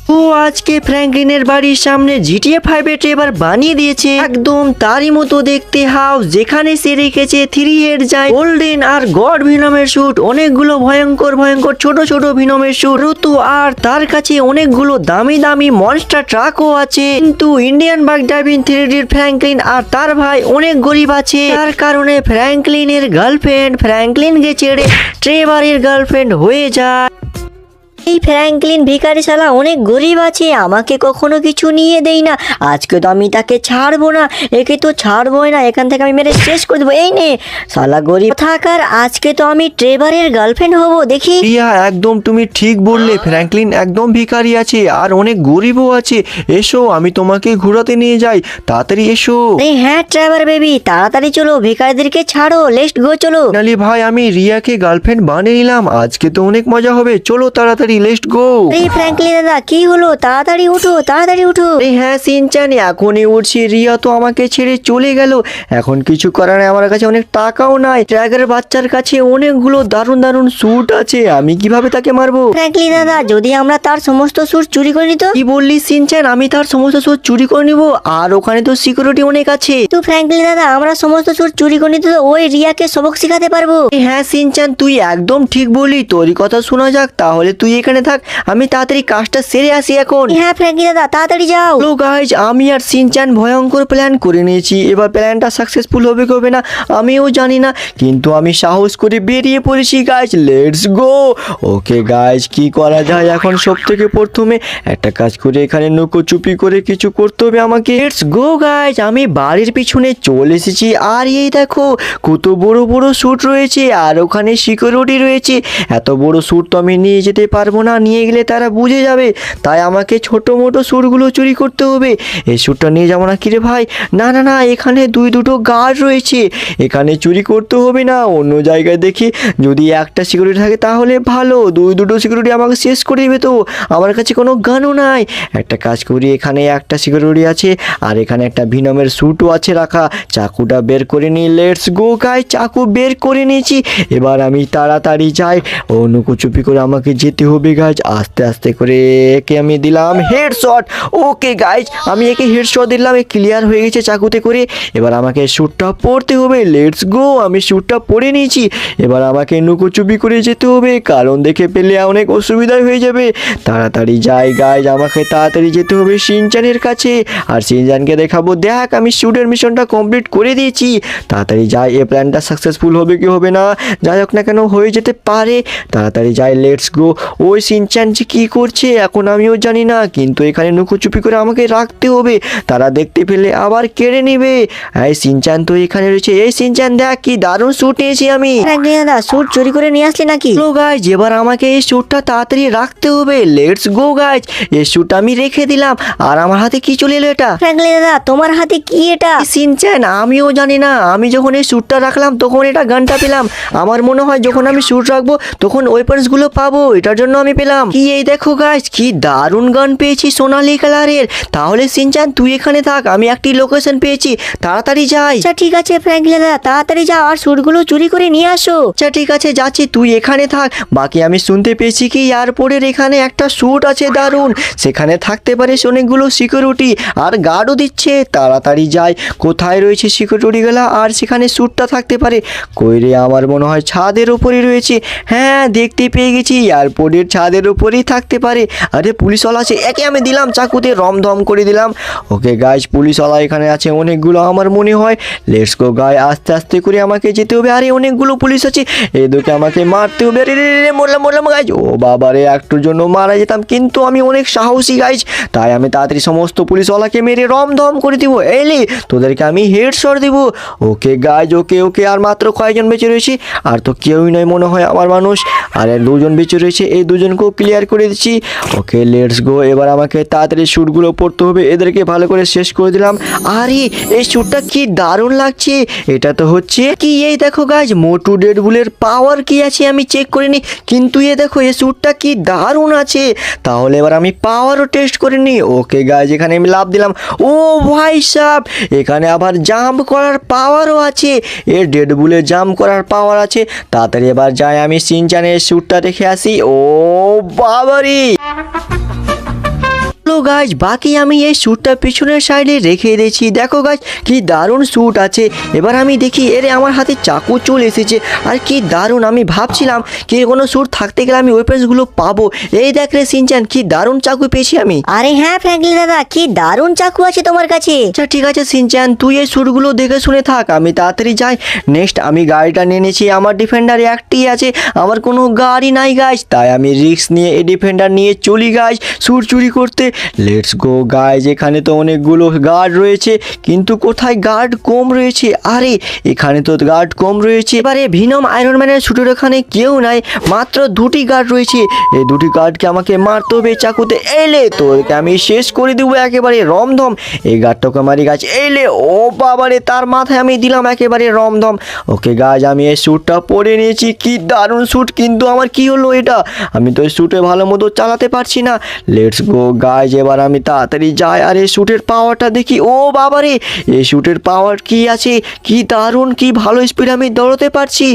ও আজকে ফ্র্যাঙ্কলিনের বাড়ির সামনে জিটিএ 5 এর ট্রেভার বানিয়ে দিয়েছে একদম তারই মতো দেখতে হাউস, যেখানে সে রেখেছে 3 হেড যায় গোল্ডেন আর গড ভিনমের স্যুট, অনেকগুলো ভয়ঙ্কর ভয়ঙ্কর ছোট ছোট ভিনমের স্যুট ঋতু, আর তার কাছে অনেকগুলো দামি দামি মনস্টার ট্রাকও আছে। কিন্তু ইন্ডিয়ান বাইক ড্রাইভিং 3Dর ফ্র্যাঙ্কলিন আর তার ভাই অনেক গরিব আছে, তার কারণে ফ্র্যাঙ্কলিনের গার্লফ্রেন্ড ফ্র্যাঙ্কলিনকে ছেড়ে ট্রেভারের গার্লফ্রেন্ড হয়ে যায়। এই ফ্র্যাঙ্কলিন ভিখারি শালা অনেক গরিব আছে, আমাকে কখনো কিছু নিয়ে দেই না, আজকে তো আমি তাকে ছাড়বো না, একে তো ছাড়বোই না, এখান থেকে আমি মেরে শেষ করে দেবো। এই নে শালা গরিব থাকার, আজকে তো আমি ট্রেভারের গার্লফ্রেন্ড হব দেখি। রিয়া একদম তুমি ঠিক বললে, ফ্র্যাঙ্কলিন একদম ভিখারি আছে আর অনেক গরিবও আছে। এসো আমি তোমাকে ঘোরাতে নিয়ে যাই, তাড়াতাড়ি এসো। এই হ্যাঁ ট্রেভার বেবি, তাড়াতাড়ি চলো, ভিখারিদেরকে ছাড়ো, লেটস গো চলো। নালি ভাই আমি রিয়াকে গার্লফ্রেন্ড বানিয়ে নিলাম, আজকে তো অনেক মজা হবে, চলো তাড়াতাড়ি লেটস গো। এই ফ্র্যাঙ্কলিন দাদা কি হলো, তাড়াতাড়ি উঠো তাড়াতাড়ি উঠো। হ্যাঁ সিনচান, এখনই উঠছি, রিয়া তো আমাকে ছেড়ে চলে গেল, এখন কিছু করার নেই, আমার কাছে অনেক টাকাও নাই, ট্র্যাগের বাচ্চার কাছে অনেকগুলো দারুণ দারুণ স্যুট আছে, আমি কিভাবে তাকে মারবো? ফ্র্যাঙ্কলিন দাদা যদি আমরা তার সমস্ত স্যুট চুরি করে নিত? কি বললি সিনচান, আমি তার সমস্ত স্যুট চুরি করে নিব? আর ওখানে তো সিকিউরিটি অনেক আছে। তো ফ্র্যাঙ্কলিন দাদা আমরা সমস্ত স্যুট চুরি করে নিতে তো ওই রিয়াকে সবক শিখাতে পারবো। হ্যাঁ সিনচান তুই একদম ঠিক বললি, তোরই কথা শোনা যাক, তাহলে তুই এখানে থাক, আমি তাড়াতাড়ি কাজটা সেরে আসি এখন। হ্যাঁ ফ্র্যাঙ্কলিন দাদা তাড়াতাড়ি যাও। হ্যালো গাইজ, আমি আর সিনচান ভয়ঙ্কর প্ল্যান করে নিয়েছি, এবার প্ল্যানটা সাকসেসফুল হবে কি হবে না আমিও জানি না, কিন্তু আমি সাহস করে বেরিয়ে পড়েছি guys, let's go. Okay guys, কি করা যায় এখন? সব থেকে প্রথমে একটা কাজ করে এখানে লুকোচুপি করে কিছু করতে হবে আমাকে। লেটস গো গাইজ, আমি বাড়ির পিছনে চলে এসেছি, আর এই দেখো কত বড় বড় স্যুট রয়েছে, আর ওখানে সিকিউরিটি রয়েছে, এত বড় স্যুট তো আমি নিয়ে যেতে পারবো না, নিয়ে গেলে তারা বুঝে যাবে, তাই আমাকে ছোট মোটো স্যুটগুলো চুরি করতে হবে। এই স্যুটটা নিয়ে যাবো না কিরে ভাই? না না না, এখানে দুটো গার্ড রয়েছে, এখানে চুরি করতে হবে না, অন্য জায়গায় দেখি যদি একটা সিকিউরিটি থাকে তাহলে ভালো, দুটো সিকিউরিটি আমাকে শেষ করে দেবে, তো আমার কাছে কোনো গানও নাই। একটা কাজ করি, এখানে একটা সিকিউরিটি আছে আর এখানে একটা ভিনমের স্যুটও আছে রাখা, চাকুটা বের করে নিই, লেটস গো গাই, চাকু বের করে নিয়েছি, এবার আমি তাড়াতাড়ি যাই, ও লুকোচুপি করে আমাকে যেতে হবে গাইজ, আস্তে আস্তে করে একে আমি দিলাম হেডশট। ওকে গাইজ, আমি একে হেডশট দিলাম, এ ক্লিয়ার হয়ে গেছে চাকুতে করে, এবার আমাকে শ্যুটটা পরতে হবে, লেটস গো, আমি শ্যুটটা পরে নিয়েছি, এবার আমাকে লুকোচুপি করে যেতে হবে, কারণ দেখে পেলে অনেক অসুবিধা হয়ে যাবে, তাড়াতাড়ি যাই গাইজ, আমাকে তাড়াতাড়ি যেতে হবে সিনচানের কাছে, আর সিনচানকে দেখাবো দেখ আমি শ্যুটের মিশনটা কমপ্লিট করে দিয়েছি, তাড়াতাড়ি যাই, এ প্ল্যানটা সাকসেসফুল হবে কি হবে না যাই হোক না কেন হয়ে যেতে পারে, তাড়াতাড়ি যাই, লেটস গো। ওই সিনচান যে কী করছে এখন আমিও জানি না, কিন্তু এখানে লুকোচুপি করে আমাকে রাখতে হবে, তারা দেখতে পেলে আবার কেড়ে নেবে। এই সিনচান তো এখানে রয়েছে, এই সিনচান দেখ কি দারুণ স্যুট নিয়েছি আমি। ফ্র্যাঙ্কলিন দাদা স্যুট চুরি করে নিয়ে আসলি নাকি? চলো গাইজ, এবার আমাকে এই স্যুটটা তাড়াতাড়ি রাখতে হবে, লেটস গো গাইজ, এই স্যুটটা আমি রেখে দিলাম, আর আমার হাতে কি চলে এলো এটা? ফ্র্যাঙ্কলিন দাদা তোমার হাতে কি এটা? সিনচান আমিও জানি না, আমি যখন এই স্যুটটা রাখলাম তখন এটা গানটা পেলাম, আমার মনে হয় যখন আমি স্যুট রাখবো তখন ওয়েপন্স গুলো পাবো, এটার জন্য আমি পেলাম। কি এই দেখো গাইজ, কি দারুণ গান পেয়েছি সোনালি কালারের। তাহলে সিনচান তুই এখানে থাক, আমি একটি লোকেশন পেয়েছি, তাড়াতাড়ি যাই। আচ্ছা ঠিক আছে ফ্র্যাঙ্কলিন দাদা তাড়াতাড়ি যাও আর স্যুটগুলো চুরি করে নিয়ে আসো। আচ্ছা ঠিক আছে যাচ্ছি, তুই এখানে থাক, বাকি আমি শুনতে পেয়েছি কি এয়ারপোর্টের এখানে একটা স্যুট আছে দারুণ, সেখানে থাকতে পারে অনেকগুলো সিকিউরিটি আর গার্ডও দিচ্ছে, তাড়াতাড়ি যাই, কোথায় রয়েছে সিকিউরিটিগুলো, আর সেখানে স্যুটটা থাকতে পারে, কই রে, আমার মনে হয় ছাদের উপরেই রয়েছে, হ্যাঁ দেখতে পেয়ে গেছি, এয়ারপোর্টের ছাদের উপরেই থাকতে পারে। আরে পুলিশওয়ালা আছে, একে আমি দিলাম চাকুতে, রমধম করে দিলাম। ওকে গাইজ, পুলিশওয়ালা এখানে আছে অনেকগুলো আমার মনে হয়, লেটস গো গাই, আস্তে আস্তে করে আমাকে যেতে হবে, আরে অনেকগুলো পুলিশ আছে, এদেরকে আমাকে মারতে হবে, রে রে রে মরলাম গাইজ, ও বাবা রে, একটুর জন্য মারা যেতাম, কিন্তু আমি অনেক সাহসী গাইজ, তাই আমি তাড়াতাড়ি সমস্ত পুলিশওয়ালাকে মেরে রমধম করে দিব, এলি তোদেরকে আমি হেডশট দিব। ওকে গাইজ, ওকে ওকে, আর মাত্র কয়েকজন বেঁচে রয়েছে, আর তো কেউই নয় মনে হয় আমার মানুষ, আর দুজন বেঁচে রয়েছে, এই দুজনকেও ক্লিয়ার করে দিচ্ছি। ওকে লেটস গো, এবার আমাকে তাড়াতাড়ি শ্যুটগুলো পরতে হবে, এদেরকে ভালো করে শেষ করে দিলাম। আরে এই শ্যুটটা কি দারুণ লাগছে, এটা তো হচ্ছে কি, এই দেখো গাইজ, মোটু ডেডপুলের পাওয়ার কি আছে আমি চেক করিনি, কিন্তু এ দেখো এই শ্যুটটা কি দারুণ আছে, তাহলে এবার আমি পাওয়ারও টেস্ট করে নিই। ওকে গাইজ, এখানে আমি লাভ দিলাম, ও ভাই সাব, এখানে আবার জাম্প করার পাওয়ারও আছে, এর ডেডপুলে জাম্প করার পাওয়ার আছে, তাড়াতাড়ি এবার যাই আমি সিনচানের শ্যুটটা দেখে আসি। ও বাবারি, তো গাইজ বাকি আমি এই স্যুটটা পিছনের সাইডে রেখে দিয়েছি। দেখো গাইজ কি দারুণ স্যুট আছে। এবার আমি দেখি এরে আমার হাতে চাকু চলে এসেছে। আর কি দারুণ, আমি ভাবছিলাম কি কোনো স্যুট থাকতে গেলে আমি ওয়েপেন্সগুলো পাবো। এই দেখ রে সিনচান, কি দারুণ চাকু পেয়েছি আমি। আরে হ্যাঁ ফ্র্যাঙ্কলিন দাদা, কি দারুণ চাকু আছে তোমার কাছে। আচ্ছা ঠিক আছে সিনচান, তুই এই স্যুটগুলো দেখে শুনে থাক, আমি তাড়াতাড়ি যাই। নেক্সট আমি গাড়িটা নিয়ে নিয়েছি, আমার ডিফেন্ডার একটি আছে, আমার কোনো গাড়ি নাই গাইজ, তাই আমি রিস্ক নিয়ে এই ডিফেন্ডার নিয়ে চলি গাইজ স্যুট চুরি করতে। Let's go guys. এখানে তো অনেকগুলো গার্ড রয়েছে, কিন্তু কোথায় গার্ড কম রয়েছে। আরে এখানে তো গার্ড কম রয়েছে। এবারে ভিনম আয়রন ম্যানের স্যুটের ওখানে কেউ নাই, মাত্র দুটি গার্ড রয়েছে। এই দুটি গার্ডকে আমাকে মারতে হবে চাকুতে। এলে তোকে আমি শেষ করে দেবো একেবারে রমধম। এই গার্ডটাকে মারি গাছ। এলে ও বাবারে, তার মাথায় আমি দিলাম একেবারে রমধম। ওকে গাছ, আমি এই স্যুটটা পরে নিয়েছি, কি দারুণ স্যুট। কিন্তু আমার কি হলো এটা, আমি তো এই স্যুটে ভালো মতো চালাতে পারছি না। লেটস গো গাইজ, এবার আমি তাড়াতাড়ি যাই আর এই স্যুটের পাওয়ারটা দেখি। ও বাবারে, এই স্যুটের পাওয়ার কি আছে, কি দারুণ, কি ভালো স্পিড আমি দৌড়তে পারছি।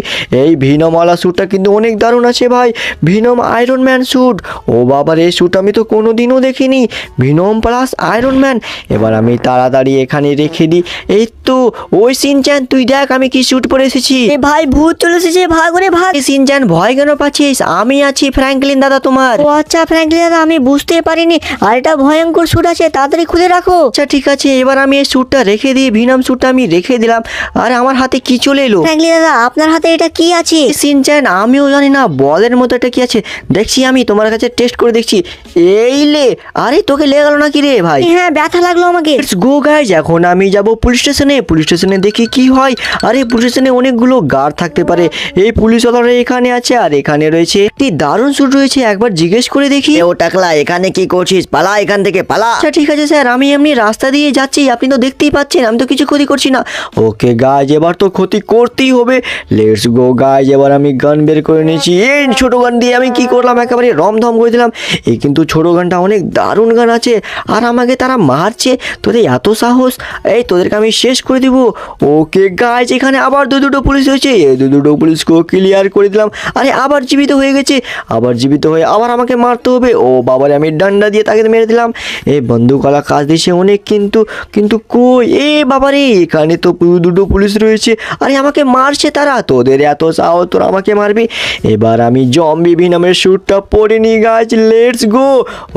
এই ভিনমওয়ালা স্যুটটা কিন্তু অনেক দারুণ আছে ভাই, ভিনম আয়রন ম্যান স্যুট। ও বাবার, এই স্যুট আমি তো কোনো দিনও দেখিনি, ভিনম প্লাস আয়রন ম্যান। এবার আমি তাড়াতাড়ি এখানে রেখে দিই। এই তো ওই সিনচান, তুই দেখ আমি কি স্যুট পরে এসেছি। এ ভাই ভূত চলে এসেছে, ভাগ রে ভাগ। এই সিনচান, ভয় কেন পাচ্ছিস, আমি আছি ফ্র্যাঙ্কলিন দাদা তোমার। ও আচ্ছা ফ্র্যাঙ্কলিন দাদা, আমি বুঝতে পারিনি। আর এটা ভয়ঙ্কর স্যুট আছে, তাড়াতাড়ি খুলে রাখো। আচ্ছা ঠিক আছে, এবার আমি এই স্যুটটা রেখে দিই, ভিনম স্যুটটা আমি রেখে দিলাম। আর আমার হাতে কি চলে এলো। ফ্র্যাঙ্কলিন দাদা, আপনার হাতে এটা কি আছে? সিনচান, আমিও জানি না বলের মতো এটা কি আছে। দেখছি আমি তোমার কাছে টেস্ট করে দেখছি। এই লে, আরে তোকে লেগে গেল নাকি রে ভাই। হ্যাঁ, ব্যথা লাগলো আমাকে। লেটস গো গাইজ, এখন আমি যাব পুলিশ স্টেশনে। পুলিশ স্টেশনে দেখি কি হয়। আরে পুলিশ স্টেশনে অনেকগুলো গার্ড থাকতে পারে। এই পুলিশওয়ালারা এখানে আছে, আর এখানে রয়েছে একটি দারুণ স্যুট রয়েছে, একবার জিজ্ঞেস করে দেখি। ও টাকলা, এখানে কি করছিস, পালা এখান থেকে পালা। আচ্ছা ঠিক আছে স্যার, আমি এমনি রাস্তা দিয়ে যাচ্ছি, আপনি তো দেখতেই পাচ্ছেন আমি তো কিছু ক্ষতি করছি না। ওকে গাইজ, এবার তো ক্ষতি করতেই হবে। লেটস গো গাইজ, এবার আমি গান বের করে নিয়েছি। এই ছোট গান দিয়ে আমি কি করলাম, একেবারে রমধম করে দিলাম। এই কিন্তু ছোট গানটা অনেক দারুণ গান আছে, আর আমাকে তারা মারছে। তোদের এত সাহস, এই তোদেরকে আমি শেষ করে দিব। ওকে গাইজ, এখানে আবার দুটো পুলিশ হয়েছে, এই দুটো পুলিশকেও ক্লিয়ার করে দিলাম। আরে আবার জীবিত হয়ে গেছে, আবার জীবিত হয়ে আবার আমাকে মারতে হবে। ও বাবারে, আমি ডান্ডা দিয়ে তাকে মেরে দিলাম। এই বন্দুকওয়ালা কাজ দিয়েছে অনেক, কিন্তু কই, এ বাবারে, এখানে তো দুটো পুলিশ রয়েছে। আরে আমাকে মারছে তারা, তোদের এত সাহস, তোরা আমাকে মারবি। এবার আমি জম্বি ভিনমের স্যুটটা পরে নি গাছ। Let's go.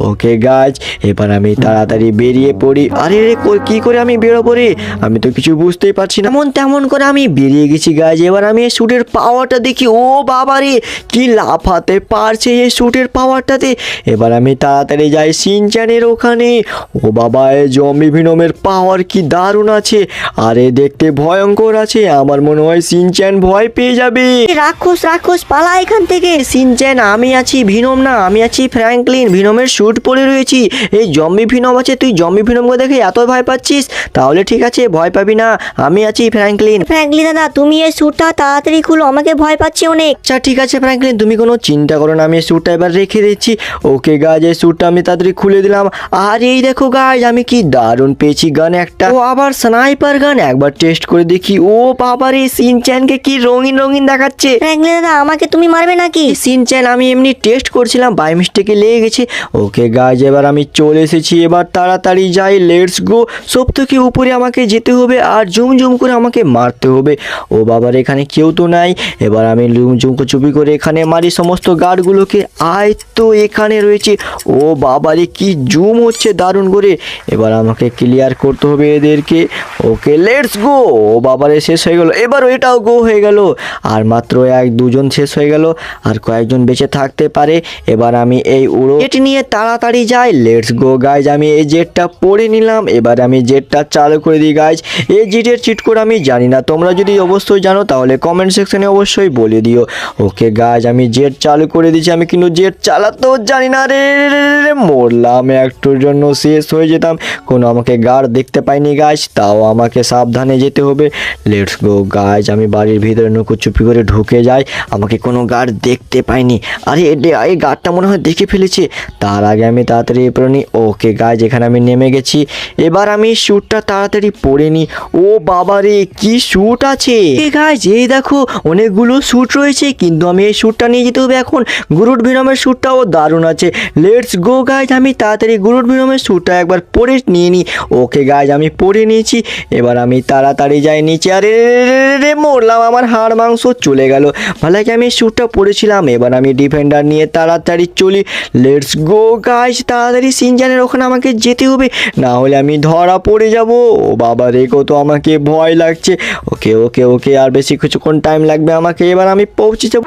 ওকে গাছ, এবার আমি তাড়াতাড়ি বেরিয়ে পড়ি। আরে রে, কি করে আমি বেরোবো রে, আমি তো কিছু বুঝতেই পারছি না। এমন তেমন করে আমি বেরিয়ে গেছি গাছ। এবার আমি এই স্যুটের পাওয়ারটা দেখি। ও বাবারে, কি লাফাতে পারছে এই স্যুটের পাওয়ারটাতে। এবার আমি তাড়াতাড়ি যাই সিনচানের ওখানে। ও বাবা, এই জম্বি ভিনমের পাওয়ার কি দারুণ আছে, আরে দেখতে ভয়ঙ্কর আছে। আমার মনে হয় সিনচান ভয় পেয়ে যাবে। রাক্ষস রাক্ষস, পালা এখান থেকে। সিনচান, আমি আছি ভিনম না, আমি আছি ফ্র্যাঙ্কলিন, ভিনমের স্যুট পরে রয়েছি। এই জম্বি ভিনম আছে, তুই জম্বি ভিনমকে দেখে এত ভয় পাচ্ছিস, তাহলে ঠিক আছে, ভয় পাবি না, আমি আছি ফ্র্যাঙ্কলিন। ফ্র্যাঙ্কলিন দাদা, তুমি এই স্যুটটা তাড়াতাড়ি খুলো, আমাকে ভয় পাচ্ছি অনেক। আচ্ছা ঠিক আছে ফ্র্যাঙ্কলিন, তুমি কোনো চিন্তা করো না, আমি এই স্যুটটা এবার রেখে দিচ্ছি। ওকে গাইজ, এই স্যুটটা আমি তাড়াতাড়ি খুলে দিলাম। আর এই দেখো গাইজ, আমি কি দারুণ পেয়েছি গান একটা। ও আবার স্নাইপার গান, একবার টেস্ট করে দেখি। ও বাবারে, সিনচ্যানকে কি রঙিন রঙিন দেখাচ্ছে। ফ্র্যাঙ্কলিন দাদা, আমাকে তুমি মারবে নাকি? সিনচ্যান, আমি এমনি টেস্ট করছিলাম, বাই মিস্টেকে লেগে গেছে। ওকে গাইজ, এবার আমি চলে এসেছি, এবার তাড়াতাড়ি যাই। Let's go. সব থেকে উপরে আমাকে যেতে হবে, আর জুম জুম করে আমাকে মারতে হবে। ও বাবার, এখানে কেউ তো নাই। এবার আমি চুপি করে এখানে মারি সমস্ত গার্ডগুলোকে। আয় তো এখানে রয়েছে। ও বাবারে, কি জুম হচ্ছে দারুণ করে। এবার আমাকে ক্লিয়ার করতে হবে এদেরকে। Okay let's go. ও বাবারে, শেষ হয়ে গেল। এবার এটাও গো হয়ে গেল, আর মাত্র দুজন শেষ হয়ে গেল, আর কয়েকজন বেঁচে থাকতে পারে। এবার আমি এই উড়ো জেট নিয়ে তাড়াতাড়ি যাই। লেটস গো গাইজ, আমি এই জেটটা পরে নিলাম। এবার আমি জেটটা চালু করে দিই গাইজ। এই জেটের চিট কোড আমি জানি না, তোমরা যদি অবশ্যই জানো তাহলে কমেন্ট সেকশনে অবশ্যই বলে দিও। ওকে গাইজ, আমি জেট চালু করে দিয়েছি, আমি কিন্তু জেট চালাতেও জানি না রে। মরলাম, একটুর জন্য শেষ হয়ে যেতাম। কোনো আমাকে গার্ড দেখতে পাইনি গাইজ, তাও আমাকে সাবধানে যেতে হবে। লেটস গো গাইজ, আমি বাড়ির ভিতরে চুপি করে ঢুকে যাই, আমাকে কোনো গার্ড দেখতে পাইনি। আরে এই গার্ডটা মনে হয় দেখে ফেলেছে, তার আগে আমি তাড়াতাড়ি পরে নিই। ওকে গাইজ, এখানে আমি নেমে গেছি। এবার আমি স্যুটটা তাড়াতাড়ি পরে নিই। ও বাবারে, কি স্যুট আছে গাইজ, এই দেখো অনেকগুলো স্যুট রয়েছে, কিন্তু আমি এই স্যুটটা নিয়ে যেতে হবে এখন। গ্রুট ভিনমের স্যুটটাও দারুণ আছে। লেটস গো গাইজ, আমি তাড়াতাড়ি গুরুট ভিনমের স্যুটটা একবার পরে নিয়ে নিই। ওকে গাইজ আমি পরে নিয়েছি। এবার আমি তাড়াতাড়ি যাই নিচে। আরে রে মরলাম, আমার হাড় মাংস চলে গেল। ভালো কি আমি স্যুটটা পরেছিলাম। এবার আমি ডিফেন্ডার নিয়ে তাড়াতাড়ি চলি। লেটস গো গাইজ, তাড়াতাড়ি সিনজানের ওখানে আমাকে যেতে হবে, না হলে আমি ধরা পড়ে যাব। ও বাবা রে, কত আমাকে ভয় লাগছে। ওকে ওকে ওকে, আর বেশি কিছুক্ষণ টাইম লাগবে আমাকে। এবার আমি পৌঁছে যাব।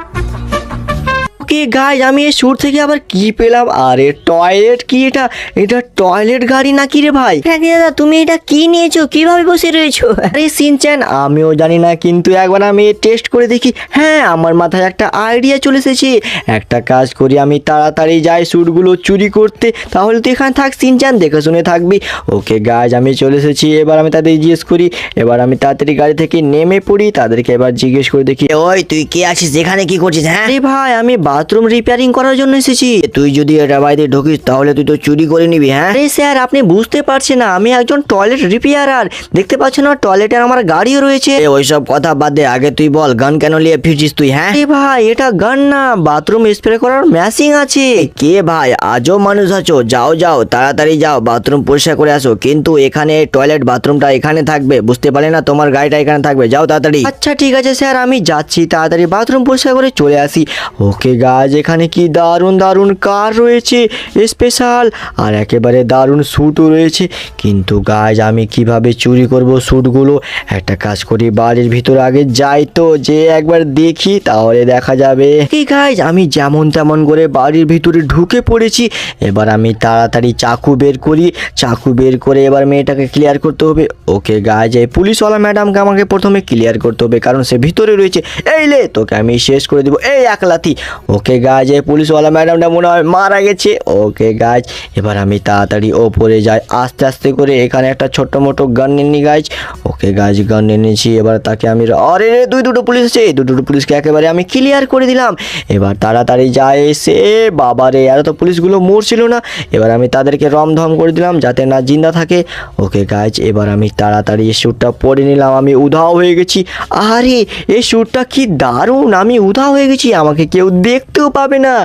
ওকে গাইজ, আমি এই স্যুট থেকে আবার কি পেলাম? আরে টয়লেট, কি এটা? এটা টয়লেট গাড়ি নাকি রে ভাই? ফ্র্যাঙ্কলিন দাদা, তুমি এটা কি নিয়েছো? কিভাবে বসে রয়েছো? আরে সিনচ্যান, আমিও জানি না, কিন্তু একবার আমি টেস্ট করে দেখি। হ্যাঁ, আমার মাথায় একটা আইডিয়া চলে এসেছে। একটা কাজ করি, আমি তাড়াতাড়ি যাই স্যুটগুলো চুরি করতে, তাহলে তো এখানে থাক সিনচ্যান, দেখে শুনে থাকবি। ওকে গাইজ, আমি চলে এসেছি। এবার আমি তাদের জিজ্ঞেস করি। এবার আমি তাড়াতাড়ি গাড়ি থেকে নেমে পড়ি, তাদেরকে এবার জিজ্ঞেস করে দেখি, ওই তুই কে আছিস এখানে, কি করছিস? হ্যাঁ, আরে ভাই, আমি বাথরুম রিপেয়ারিং করার জন্য এসেছি। তুই যদি এটা বাড়িতে ঢুকিস তাহলে তুই তো চুরি করে নিবি। হ্যাঁ, আরে স্যার, আপনি বুঝতে পারছেন না, আমি একজন টয়লেট রিপেয়ারার। দেখতে পাচ্ছেন না, টয়লেটে আমার গাড়িও রয়েছে। ওইসব কথা বাদ দে, আগে তুই বল গান কেন নিয়ে ফিরছিস তুই? হ্যাঁ, আরে ভাই, এটা গান না, বাথরুম স্প্রে করার মেশিন আছে। কে ভাই, আজও মানুষ আছো? যাও যাও, তাড়াতাড়ি যাও, বাথরুম পরিষ্কার করে আসো। কিন্তু এখানে টয়লেট বাথরুমটা এখানে থাকবে, বুঝতে পারলে না? তোমার গাড়িটা এখানে থাকবে, যাও তাড়াতাড়ি। আচ্ছা ঠিক আছে স্যার, আমি যাচ্ছি, তাড়াতাড়ি বাথরুম পরিষ্কার করে চলে আসি। ওকে গাইজ, এখানে কি দারুণ দারুণ কার রয়েছে স্পেশাল, আর একেবারে দারুণ স্যুটও রয়েছে। কিন্তু গাইজ, আমি কিভাবে চুরি করব স্যুটগুলো? একটা কাজ করি, বাড়ির ভিতর আগে যাই তো, যে একবার দেখি, তাহলে দেখা যাবে। কি গাইজ, আমি যেমন তেমন করে বাড়ির ভিতরে ঢুকে পড়েছি। এবার আমি তাড়াতাড়ি চাকু বের করি। চাকু বের করে এবার মেয়েটাকে ক্লিয়ার করতে হবে। ওকে গাইজ, এই পুলিশওয়ালা ম্যাডামকে আমাকে প্রথমে ক্লিয়ার করতে হবে, কারণ সে ভিতরে রয়েছে। এই লে, তোকে আমি শেষ করে দিব, এই এক লাথি। ওকে গাইজ, এই পুলিশওয়ালা ম্যাডামটা মনে হয় মারা গেছে। ওকে গাইজ, এবার আমি তাড়াতাড়ি ওপরে যাই আস্তে আস্তে করে। এখানে একটা ছোট্ট মোটো গান নিয়ে নি গাইজ। ওকে গাইজ, গান নিয়ে নিয়েছি। এবার তাকে আমি, আরে রে, দুটো পুলিশ আছে, দুটো পুলিশকে একেবারে আমি ক্লিয়ার করে দিলাম। এবার তাড়াতাড়ি যায় এসে, বাবা রে, আর তো পুলিশগুলো মরছিল না। এবার আমি তাদেরকে রমধম করে দিলাম, যাতে না জিন্দা থাকে। ওকে গাইজ, এবার আমি তাড়াতাড়ি এই স্যুটটা পরে নিলাম। আমি উধাও হয়ে গেছি। আরে, এই স্যুটটা কি দারুণ, আমি উধাও হয়ে গেছি, আমাকে কেউ দেখতেও পাবে না।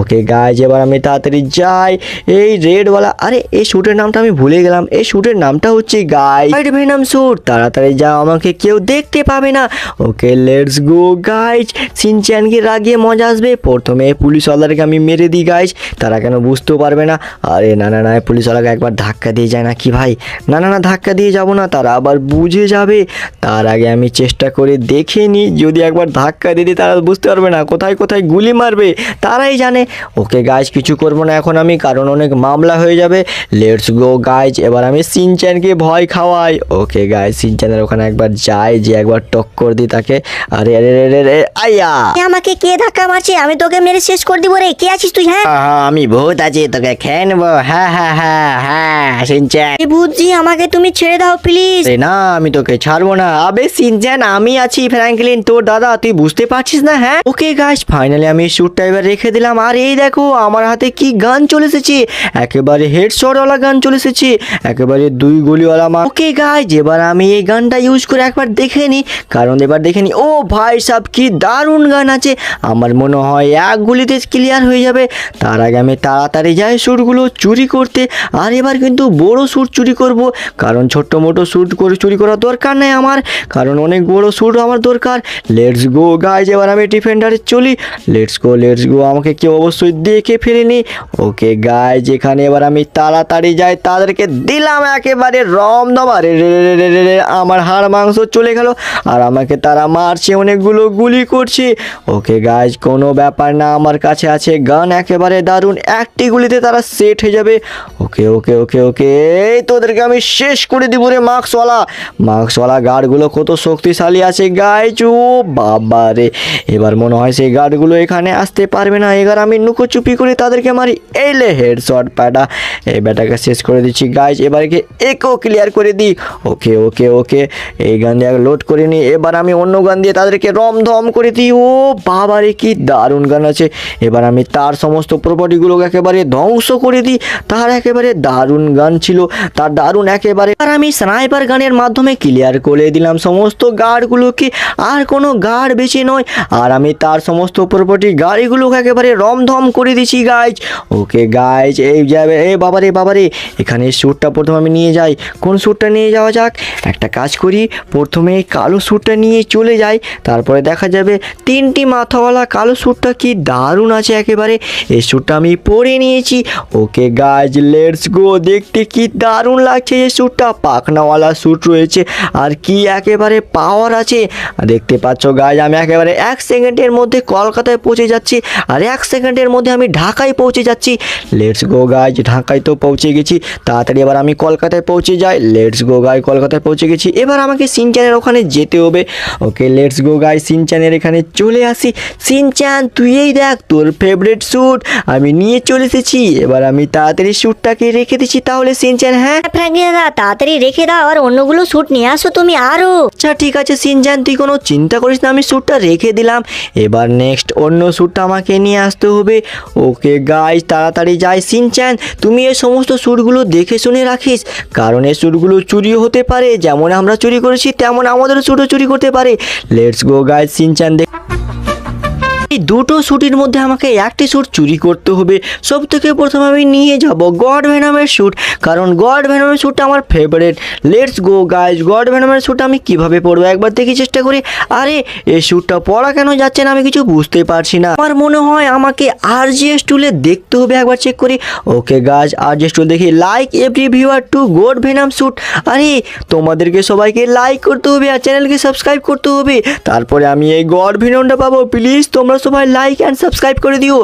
ওকে গাইজ, এবার আমি তাড়াতাড়ি যাই এই রেডওয়ালা, আরে এই স্যুটের নামটা আমি ভুলে গেলাম। এই স্যুটের নামটা হচ্ছে গাইজ হোয়াইট ভেনম স্যুট। তাড়াতাড়ি যাও, আমাকে কেউ দেখতে পাবে না। ওকে লেটস গো গাইজ, সিনচ্যানকে রাগিয়ে মজা আসবে। প্রথমে পুলিশওয়ালাকে আমি মেরে দিই গাইজ, তারা কেন বুঝতেও পারবে না। আরে না না না, পুলিশওয়ালাকে একবার ধাক্কা দিয়ে যায় না কি ভাই? না না না, ধাক্কা দিয়ে যাব না, তারা আবার বুঝে যাবে। তার আগে আমি চেষ্টা করে দেখে নিই, যদি একবার ধাক্কা দিয়ে দিই তারা বুঝতে পারবে না, কোথায় কোথায় গুলি মারবে তারাই জানে। ওকে গাইজ, কিছু করবো না এখন আমি, কারণ অনেক মামলা হয়ে যাবে। লেটস গো গাইজ, এবার আমি সিনচ্যানকে ভয় খাওয়াই। ওকে গাইজ, সিনচ্যানের ওখানে একবার যাই, যে একবার টক্কর দিই তাকে। আরে আরে রে রে, আইয়া, আমাকে কে ধাক্কা মারছে? আমি তোকে মেরে শেষ করে দিব রে। কে আছিস তুই? হ্যাঁ, আমি ভূত আছি, তোকে খেয়ে নেবো। হ্যাঁ হ্যাঁ হ্যাঁ হ্যাঁ সিনচ্যান। এই ভূতজি, আমাকে তুমি ছেড়ে দাও প্লিজ। আরে না, আমি তোকে ছাড়বো না। আবে সিনচ্যান, আমি আছি ফ্র্যাঙ্কলিন, তোর দাদা, তুই বুঝতে পারছিস না? হ্যাঁ, ওকে গাইজ, ফাইনালি আমি স্যুটটা এবার রেখে দিলাম। আর এই দেখো, আমার হাতে কি গান চলে এসেছে, একেবারে হেডশটওয়ালা গান চলে এসেছে, একেবারে 2 গুলিওয়ালা মার। ওকে গাইজ, এবার আমি এই গানটা ইউজ করে একবার দেখে নিই, কারণ এবার দেখে নিই। ও ভাই সাব, কি দারুণ গান আছে, আমার মনে হয় 1 গুলিতে ক্লিয়ার হয়ে যাবে। তার আগে আমি তাড়াতাড়ি যাই স্যুটগুলো চুরি করতে। আর এবার কিন্তু বড় স্যুট চুরি করব, কারণ ছোট্ট মোটো স্যুট করে চুরি করার দরকার নেই আমার, কারণ অনেক বড় স্যুট আমার দরকার। লেটস গো গাইজ, এবার আমি ডিফেন্ডারে চলি। লেটস গো, আমাকে কেউ অবশ্যই দেখে ফেলেনি। ওকে গাইজ, এখানে এবার আমি তাড়াতাড়ি যাই, তাদেরকে দিলাম একেবারে রমদম। আরে রে রে রে রে রে, আমার হাড় মাংস চলে গেল, আর আমাকে তারা মারছে, অনেকগুলো গুলি করছে। ওকে গাইজ, কোনো ব্যাপার না, আমার কাছে আছে গান একেবারে দারুণ, একটি গুলিতে তারা সেট হয়ে যাবে। ওকে ওকে ওকে ওকে, এই তোদেরকে আমি শেষ করে দিব রে। মাস্কওয়ালা গার্ডগুলো কত শক্তিশালী আছে গাইজ। ও বাবা রে, এবার মনে হয় সেই গার্ডগুলো এখানে আসতে পারবে না। এবার আমি লুকোচুপি করে তাদেরকে মারি। এই লে, হেডশট প্যাটা, এই ব্যাটাকে শেষ করে দিচ্ছি গাইজ। এবারকে একেও ক্লিয়ার করে দিই। ওকে ওকে ওকে, এই গান দিয়ে লোড করে নিই। এবার আমি অন্য গান দিয়ে তাদেরকে রমধম করে দিই। ও বাবা রে, কি দারুণ গান আছে। এবার আমি তার সমস্ত প্রপার্টিগুলোকে একেবারে ধ্বংস করে দিই। তার একেবারে দারুণ গান ছিল, তার দারুণ একেবারে। আর আমি স্নাইপার গানের মাধ্যমে ক্লিয়ার করে দিলাম সমস্ত গার্ডগুলোকে, আর কোনো গার্ড বেঁচে নয়। আর আমি তার সমস্ত প্রপার্টি গাড়িগুলোকে একেবারে রমধম করে দিচ্ছি গাইজ। ওকে গাইজ, এই যাবে, এ বাবারে বাবারে, এখানে স্যুটটা প্রথমে আমি নিয়ে যাই। কোন স্যুটটা নিয়ে যাওয়া যাক? একটা কাজ করি, প্রথমে এই কালো স্যুটটা নিয়ে চলে যাই, তারপরে দেখা যাবে 3টি মাথাওয়ালা কালো স্যুটটা কি দারুণ আছে একেবারে। এই স্যুটটা আমি পরে নিয়েছি। Okay guys, let's go. দেখতে কি দারুণ লাগছে এই স্যুটটা, পাখনাওয়ালা স্যুট রয়েছে আর কি একেবারে পাওয়ার আছে। দেখতে পাচ্ছ গাইজ, আমি একেবারে 1 সেকেন্ডের মধ্যে কলকাতায় পৌঁছে যাচ্ছি আর 1 সেকেন্ডের মধ্যে আমি ঢাকায় পৌঁছে যাচ্ছি। লেটস গো গাইজ, ঢাকায় তো পৌঁছে গেছি, তাড়াতাড়ি এবার আমি কলকাতায় পৌঁছে যাই। লেটস গো গাই, কলকাতায় পৌঁছে গেছি, এবার আমাকে সিনচ্যানের ওখানে যেতে হবে। ওকে লেটস গো গাই, সিনচ্যানের এখানে চলে আসি। সিনচ্যান, তুই এই দেখ, তোর ফেভারিট স্যুট আমি নিয়ে চলে এসেছি। এবার আমি তাড়াতাড়ি স্যুটটাকে রেখে দিচ্ছি তাহলে সিনচ্যান। হ্যাঁ ফ্র্যাঙ্কলিন দাদা, তাড়াতাড়ি রেখে দাও আর অন্যগুলো স্যুট নিয়ে আসো তুমি আরো। আচ্ছা ঠিক আছে সিনচ্যান, তুই কোনো চিন্তা করিস না, আমি স্যুটটা রেখে দিলাম। এবার নেক্সট অন্য স্যুটটা আমাকে নিয়ে আসতে হবে। ওকে গাইজ, তাড়াতাড়ি যাই। সিনচ্যান, তুমি এই সমস্ত স্যুটগুলো দেখে শুনে রাখিস, কারণ এই স্যুটগুলো চুরিও হতে পারে, যেমন আমরা চুরি করেছি তেমন আমাদেরও স্যুটও চুরি করতে পারে। লেটস গো গাইজ, সিনচ্যান এই দুটো স্যুটের মধ্যে আমাকে একটি স্যুট চুরি করতে হবে। সব থেকে প্রথমে আমি নিয়ে যাব গড ভেনমের স্যুট, কারণ গড ভেনমের স্যুটটা আমার favourite. Let's go guys, God ভেনমের স্যুট আমি কিভাবে পরবো একবার দেখি, চেষ্টা করি। আরে এই স্যুটটা পরা কেন যাচ্ছে না, আমি কিছু বুঝতে পারছি না। আমার মনে হয় আমাকে RGS টুলে দেখতে হবে, একবার চেক করি। ওকে গাইজ, RGS টুল দেখি। Like every viewer to god venom suit. আরে তোমাদেরকে সবাইকে লাইক করতে হবে আর চ্যানেলকে সাবস্ক্রাইব করতে হবে, তারপরে আমি এই গড ভেনমটা পাবো। প্লিজ তোমরা সবাই লাইক অ্যান্ড সাবস্ক্রাইব করে দিও।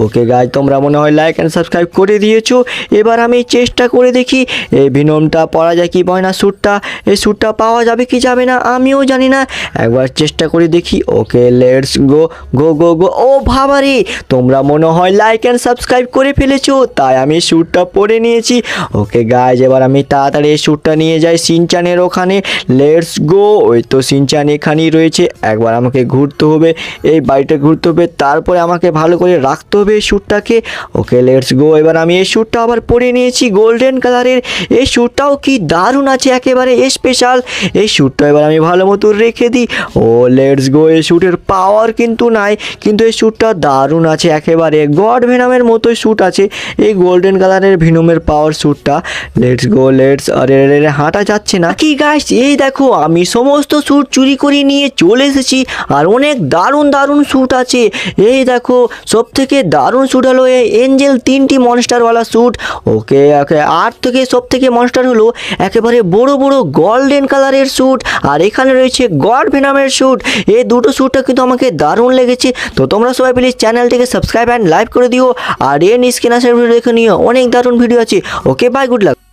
ওকে গাইজ, তোমরা মনে হয় লাইক অ্যান্ড সাবস্ক্রাইব করে দিয়েছো। এবার আমি চেষ্টা করে দেখি এই ভিনমটা পরা যায় কি পায় না। স্যুটটা, এই স্যুটটা পাওয়া যাবে কি যাবে না আমিও জানি না, একবার চেষ্টা করে দেখি। ওকে লেটস গো গো গো গো। ও ভাবারে, তোমরা মনে হয় লাইক অ্যান্ড সাবস্ক্রাইব করে ফেলেছো, তাই আমি স্যুটটা পরে নিয়েছি। ওকে গাইজ, এবার আমি তাড়াতাড়ি এই স্যুটটা নিয়ে যাই সিনচ্যানের ওখানে। Let's go. ওই তো সিনচ্যান এখানেই রয়েছে, একবার আমাকে ঘুরতে হবে, এই বাড়িটা ঘুরতে হবে, তারপরে আমাকে ভালো করে রাখতে হবে এই স্যুটটাকে। Okay let's go. এবার আমি এই স্যুটটা আবার পরে নিয়েছি গোল্ডেন কালারের। এই স্যুটটাও কি দারুণ আছে, একেবারে স্পেশাল। এই স্যুটটা এবার আমি ভালো মতো রেখে দিই। ও লেটস গো, এই স্যুটের পাওয়ার কিন্তু নাই, কিন্তু এই স্যুটটা দারুণ আছে, একেবারে গড ভেনমের মতোই স্যুট আছে এই গোল্ডেন কালারের ভেনমের পাওয়ার স্যুটটা। Let's go let's. আরে আরে হাঁটা যাচ্ছে না কি গাইস, এই দেখো আমি সমস্ত স্যুট চুরি করে নিয়ে চলে এসেছি আর অনেক দারুণ দারুণ স্যুট আছে। এই দেখো সব থেকে দারুণ স্যুট হলো এই এঞ্জেল 3টি মনস্টারওয়ালা স্যুট। ওকে ওকে, আর থেকে সব থেকে মনস্টার হলো একেবারে বড় বড় গোল্ডেন কালারের স্যুট, আর এখানে রয়েছে গড ভেনমের স্যুট। এই দুটো স্যুটটা কিন্তু আমাকে দারুণ লেগেছে। তো তোমরা সবাই প্লিজ চ্যানেলটিকে সাবস্ক্রাইব অ্যান্ড লাইক করে দিও আর এর স্ক্রিন আসার ভিডিও দেখে নিও, অনেক দারুণ ভিডিও আছে। Okay bye, good luck.